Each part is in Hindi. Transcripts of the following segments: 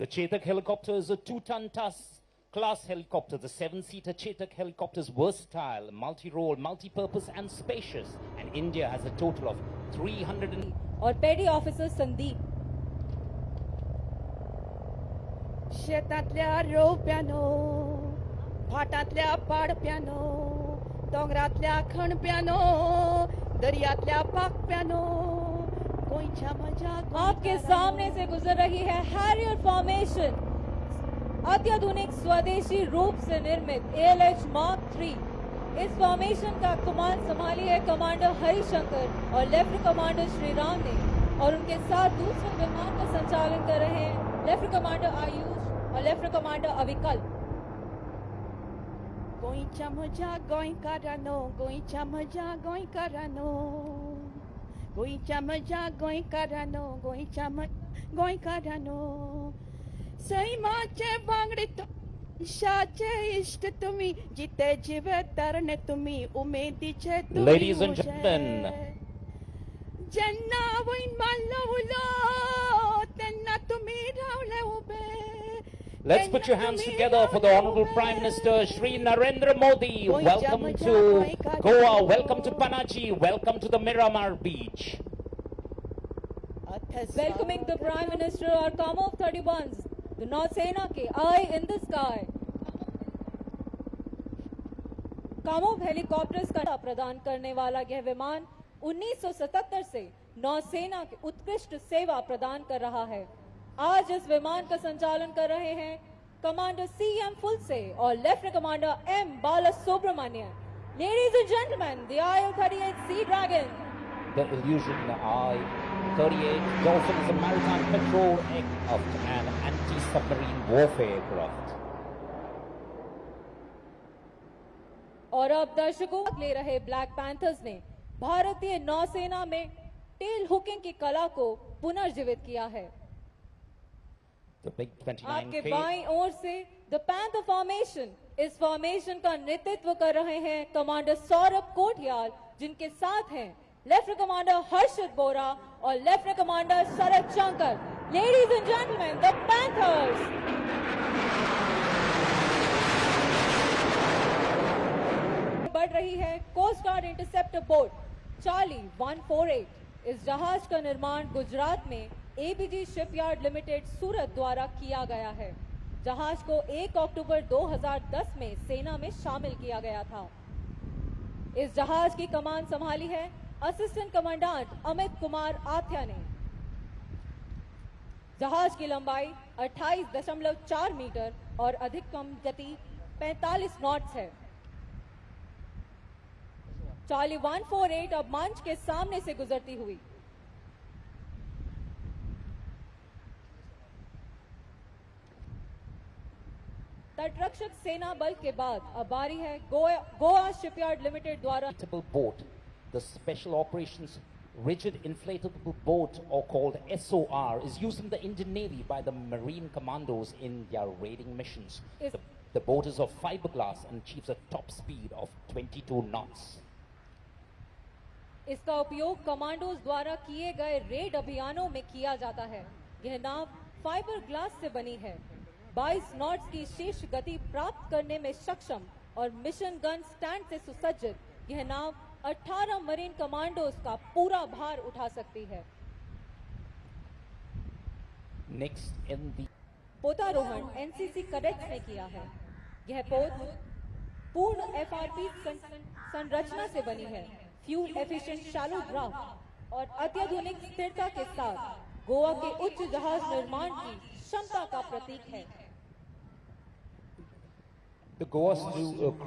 The Chetak helicopter is a 2-ton class helicopter. The 7-seater Chetak helicopter is versatile, multi-role, multi-purpose and spacious. And India has a total of 300 और पेडी ऑफिसर संदीप शेतातल्या रोप्यानो फाटातल्या पाडप्यानो डोंगरातल्या खणप्यानो दर्यातल्या पाकप्यानो गोंयच्या मजा आपके सामने से गुजर रही है हैरियर फॉर्मेशन, अत्याधुनिक स्वदेशी रूप से निर्मित ALH Mark III। इस फॉर्मेशन का कमान संभाली है कमांडर हरिशंकर और लेफ्टिनेंट कमांडर श्रीराम ने, और उनके साथ दूसरे विमान का संचालन कर रहे हैं लेफ्टिनेंट कमांडर आयुष और लेफ्टिनेंट कमांडर अविकल्प। गोंयच्या मजा गोंयकारांनो, गोंयच्या मजा गोंयकारांनो, गोंयच्या मजा गोंयकारांनो, गोंयच्या गोंयकारांनो, सैमाचे वांगडी शाचे इष्ट तुम्ही, जिते जिवे तरणे तुम्ही, उमेदीचे तुम्ही। Ladies and gentlemen, जेन्ना वैन मारलो उलो तेन्ना तुम्ही रावले ube. let's put your hands together for the Honorable Prime Minister Shri Narendra Modi. Welcome to Goa, welcome to Panaji, welcome to the Miramar Beach. Welcoming the Prime Minister are Kamov 31s, the Nausena के Eye in the Sky। Kamov helicopters का प्रदान करने वाला यह विमान 1977 से नौसेना की उत्कृष्ट सेवा प्रदान कर रहा है। आज इस विमान का संचालन कर रहे हैं कमांडर CM फुलसे और lieutenant commander M Balasubramanian. Ladies and gentlemen, the IL-38 Sea Dragon. The Illusion I-38 Dolphin is a maritime patrol aircraft and anti-submarine warfare aircraft. और अब दर्शकों ले रहे ब्लैक पैंथर्स ने भारतीय नौसेना में टेल हुकिंग की कला को पुनर्जीवित किया है। आपके बाईं ओर से द पैंथर फॉर्मेशन, इस फॉर्मेशन का नेतृत्व कर रहे हैं कमांडर सौरभ कोटियाल, जिनके साथ हैं लेफ्टिनेंट कमांडर हर्षित बोरा और lieutenant commander Sharad Shankar. Ladies and gentleman, the panthers. बढ़ रही है coast guard interceptor boat Charlie 148। इस जहाज का निर्माण गुजरात में ABG शिपयार्ड लिमिटेड सूरत द्वारा किया गया है। जहाज को 1 अक्टूबर 2010 में सेना में शामिल किया गया था। इस जहाज की कमान संभाली है असिस्टेंट कमांडेंट अमित कुमार आथ्या ने। जहाज की लंबाई 28.4 मीटर और अधिकतम गति 45 नॉट्स है। चार्ली 148 अब मंच के सामने से गुजरती हुई तटरक्षक सेना बल के बाद अब बारी है गोवा शिपयार्ड लिमिटेड द्वारा boat, the Special Operations Rigid Inflatable Boat, or called SOR, is used in the Indian Navy by the Marine Commandos in their raiding missions. The boat is of fiberglass and achieves a top speed of 22 knots. इसका उपयोग कमांडोज द्वारा किए गए रेड अभियानों में किया जाता है। यह नाव फाइबर ग्लास से बनी है। 22 नॉट्स की शीर्ष गति प्राप्त करने में सक्षम और मिशन गन स्टैंड से सुसज्जित यह नाव 18 मरीन कमांडोज का पूरा भार उठा सकती है। Next in the पोतारोहण NCC cadets ने किया है। यह पोत पूर्ण FRP संरचना से बनी है। फ्यूल एफिशिएंट शैलो ड्राफ्ट और अत्याधुनिक स्थिरता के साथ गोवा के उच्च जहाज निर्माण की क्षमता का प्रतीक है। The Goa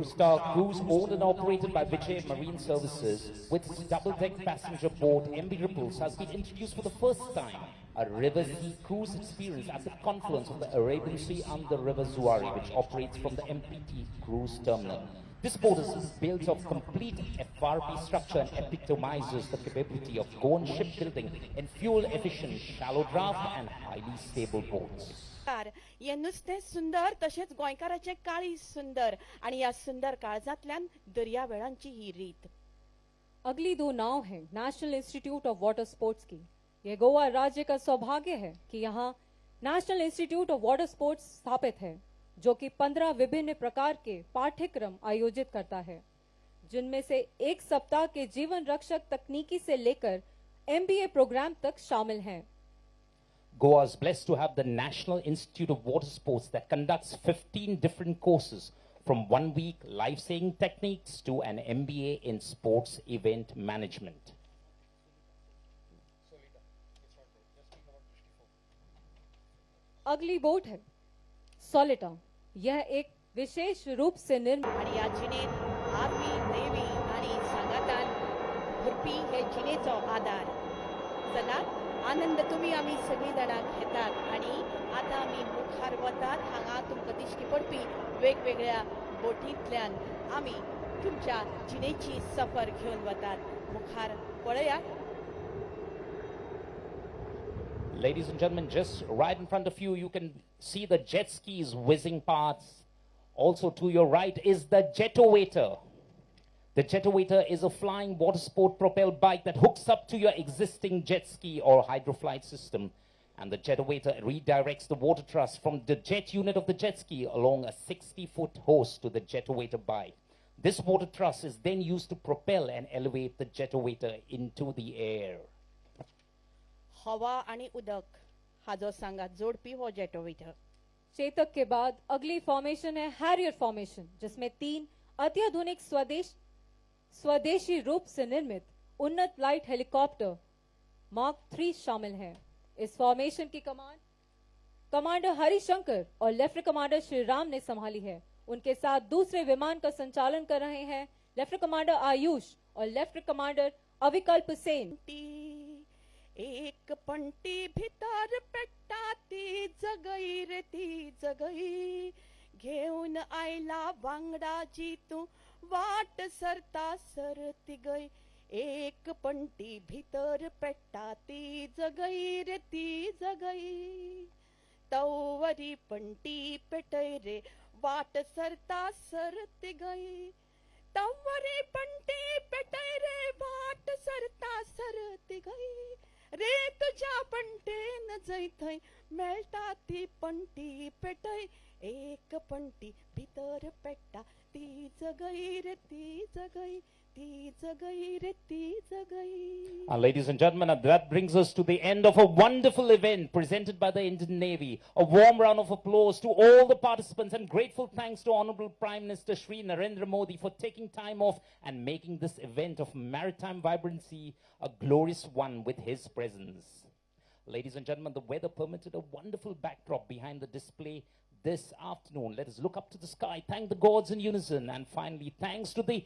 Star Cruise, owned and operated by Vijay Marine Services, with its double-deck passenger boat MV Ripples, has been introduced for the first time. A river sea cruise experience at the confluence of the Arabian Sea and the River Zuari, which operates from the MPT Cruise Terminal. This boat is built of complete FRP structure and epitomizes the capability of Goan shipbuilding in fuel-efficient, shallow draft and highly stable boats. हे नुस्तें सुंदर तशेंच गोंयकाराचें काळी सुंदर आणि या सुंदर काळजांतल्यान दर्यावेळांची ही रीत। अगली दो नाव है national institute of water sports की। यह गोवा राज्य का सौभाग्य है कि यहाँ national institute of water sports स्थापित है, जो कि 15 विभिन्न प्रकार के पाठ्यक्रम आयोजित करता है, जिनमें से एक सप्ताह के जीवन रक्षक तकनीकी से लेकर MBA प्रोग्राम तक शामिल हैं। Goa is blessed to have the National Institute of Water Sports that conducts 15 different courses, from 1 week life-saving techniques to an MBA in sports event management. अगली बोट है सोलिटा। यह एक विशेष रूप से निर्मित आणि या जिणेत आर्मी नेव्ही आणि सांगातान भरपी हे जिणेचो आधार चलात आनंद तुम्ही आम्ही सगळी जाणां घेतात आणि आता आम्ही मुखार वतात हांगा तुमकां दिश्टी पडपी वेगवेगळ्या बोटींतल्यान आम्ही तुमच्या जिणेची सफर घेऊन वतात। मुखार पळयात। Ladies and gentlemen, just right in front of you, you can see the jet skis whizzing past. Also to your right is the Jetowator. The Jetowator is a flying water sport propelled bike that hooks up to your existing jet ski or hydroflight system. And the Jetowator redirects the water truss from the jet unit of the jet ski along a 60-foot hose to the Jetowator bike. This water truss is then used to propel and elevate the Jetowator into the air. हवा आणि उदक हाजो सांगात जोडपी हो जेटोवेटर। चेतक के बाद अगली फॉर्मेशन है हैरियर फॉर्मेशन, जिसमें 3 अत्याधुनिक स्वदेशी रूप से निर्मित उन्नत लाइट हेलीकॉप्टर मार्क 3 शामिल हैं। इस फॉर्मेशन की कमान कमांडर हरिशंकर और लेफ्टिनेंट कमांडर श्री राम ने संभाली है। उनके साथ दूसरे विमान का संचालन कर रहे हैं लेफ्टिनेंट कमांडर आयुष और लेफ्टिनेंट कमांडर अविकल्प सेन। एक पंटी भितर पेट्टा ती जगई रे ती जगई घेऊन आयला वांगडाची तू वाट सरता सरती गई। एक पंटी भितर पेट्टा ती जगई रे ती जगई तवरी पंटी पेटय रे वाट सरता सरती गई तवरी पंटी पेटय रे वाट सरता सरती गई रे तुझ्या पंटेन जैथय मेळटा ती पंटी पेटय एक पंटी भितर पेट्टा ती जगई रे ती जगई ती जगई रे ती जगई। Ladies and gentlemen, that brings us to the end of a wonderful event presented by the Indian Navy. A warm round of applause to all the participants and grateful thanks to Honorable Prime Minister Shri Narendra Modi for taking time off and making this event of maritime vibrancy a glorious one with his presence. Ladies and gentlemen, the weather permitted a wonderful backdrop behind the display this afternoon. Let us look up to the sky, thank the gods in unison, and finally, thanks to the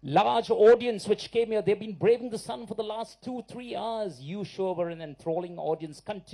large audience which came here. They've been braving the sun for the last 2-3 hours. You sure were an enthralling audience. Continue